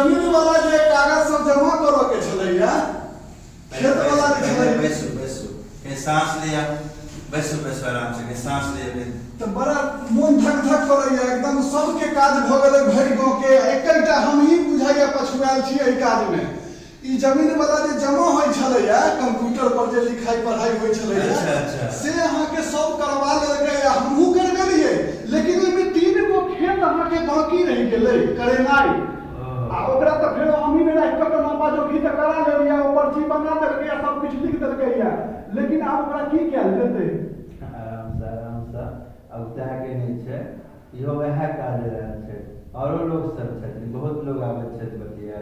जमीन वाला जे कागज सब जमा करऽ के छलैया खेत वाला जे छलै बैसू के सांस लिया बैसू आराम से के सांस लिया तो बड़ा मन धक धक करैया एकदम सबके काज भ गेलै भरि गांव के एकटा हम ही बुझाइया पछुआल छी एहि काज में ई जमीन वाला जे जमा होय छलैया कंप्यूटर पर जे लिखाई पढ़ाई होय छलैया अच्छा से अहाँ के सब करवा लेलकै या हमहू कर गेलियै लेकिन ओइ में 3 गो खेत अहाँ के बाकी रहि गेलै करेनाई आ ओकरा त फेर अमी में राख के नापा जोखी त करा लेलियै ओ पर्ची बना देलकै सब कुछ लिख देलकै या लेकिन आब ओकरा की कैल जेतै आराम से अब चाह के नहीं छे इहो वह काज रहल छे औरो लोग सब छथिन बहुत लोग आबै छथि बतिया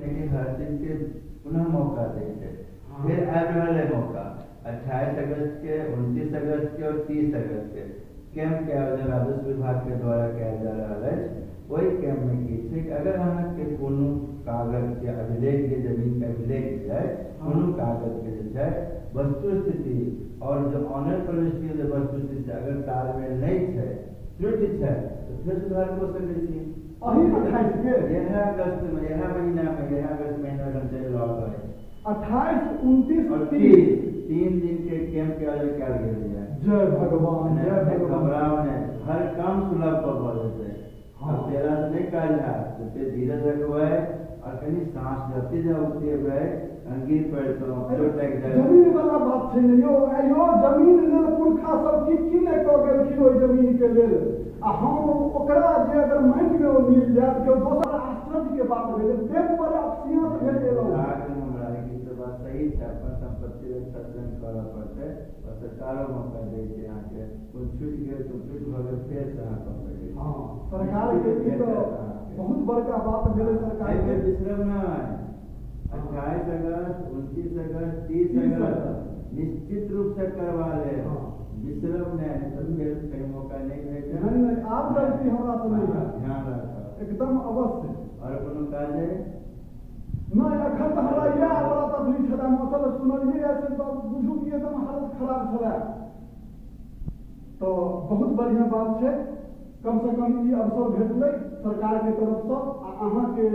लेकिन हर चीज के पुनः मौका दै छै फिर आबि रहल है मौका 28 अगस्त के 29 अगस्त के और 30 अगस्त के कैंप के आयोजन राजस्व विभाग के द्वारा कयल जा रहल है वही कैंप में की छै कि अगर अहाँ के कोनो कागज के अभिलेख के जमीन के अभिलेख है कोनो कागज के जे छै वस्तु स्थिति और जो ऑनर प्रविष्टि जो वस्तु स्थिति अगर तालमेल नहीं है त्रुटि है तो फिर सुधार हो सकै छी अही 28 के यह अगस्त में यह महीना में यह अगस्त महीना में चल रहा है 28 29 और 3 दिन के कैंप के आयोजन कयल गेल है जय भगवान घबराव ने हर काम सुलभ पर भ जेतै हम तेरा से नहीं कहल है तो धीरज रखबै और कहीं सांस जते जाओ उठे गए अंगीर पर तो चोट लग जाए जमीन वाला बात छै ने यो जमीन लेल पुरखा सब की नहीं कह गेलखिन ओइ जमीन के लेल आ हम ओकरा जे अगर माइंड में मिल जात के दोसर आश्चर्य के बात भेल देख पर अफसियत भेल गेलो आगे हमरा की तो बात सही है अपन संपत्ति के सत्यापन करना पड़ते और सरकारों मौका दे छै यहां के कोई छूट गए तो छूट भ गए फिर से अहां कर सके हां सरकार के तो बहुत बड़का बात भेल सरकार के विश्रम ना 28 अगस्त 29 अगस्त 30 अगस्त निश्चित रूप से करवा ले विश्रम ने तो फिर कहीं मौका नहीं है नहीं आप गलती हमरा से नहीं है ध्यान रखो एकदम अवश्य और कोनो काज है नहीं अखन तो हमरा या बड़ा तकलीफ छला मतलब सुनलिए ऐसे तो बुझू कि एकदम हालत खराब छला तो बहुत बढ़िया बात छै कम से कम ई अवसर भेटलै सरकार के तरफ से अहाँ के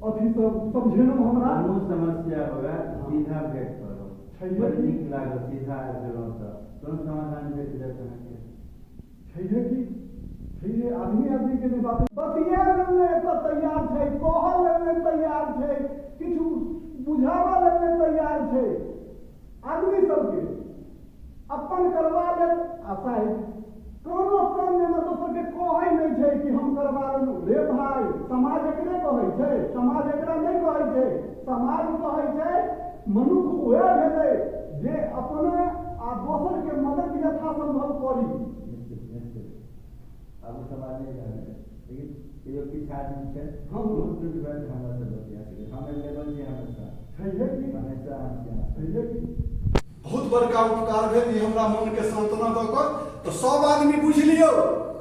अथी सब समझेनो हमरा कोनो समस्या होगा सीधा भेंट करो छैहे ठीक लागो सीधा आबि तो तुम समाधान भेट जात छैहे कि छैहे आदमी के बात बतिया लेने तो तैयार छै कहल लेने तैयार छै किछु बुझावा लेने तैयार छै आदमी सबके अपन करवा ले आशा है कोनो काम में दोसर के कहै नहीं छै कि हम करवा लेलु रे भाई समाज एकरे कहै छै समाज एकरा नहीं कहै छै समाज कहै छै मनुष्य ओए भेलै जे अपने आ दोसर के मदद यथासंभव करी अब समाज नहीं जाने लेकिन ये किछ आदमी छै हम बहुत कुछ बात हमरा से बतिया सके हम लेवल जे हमेशा छैहे कि हमेशा छैहे कि बहुत बड़का उपकार भेल ई हमरा मन के सांत्वना द क तो सब आदमी बुझ लियो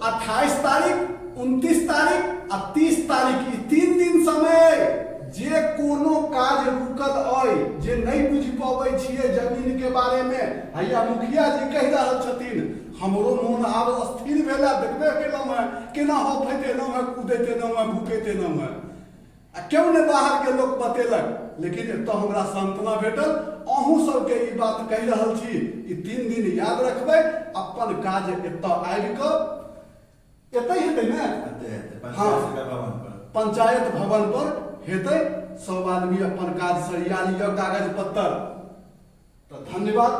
28 तारीख 29 तारीख आ 30 तारीख ई 3 दिन समय जे कोनो काज रुकल अइ जे नहीं बुझ पाबै छियै जमीन के बारे में हैया मुखिया जी कहि रहल छथिन हमरो मोन आब स्थिर भेला देखबे केलहुँ है केना हफैत एलहुँ है कूदैत एलहुँ है भूकैत एलहुँ है आ क्यों ने बाहर के लोग बतेलक लेकिन एतऽ हमरा सांत्वना भेटल अहूँ सबके ई बात कहि रहल छी ई 3 दिन याद रखबै अपन काज एतऽ आबि कऽ एतै हेतै ने पंचायत भवन पर हेतै सब आदमी अपन काज सरिया लिअ कागज पत्तर तो धन्यवाद।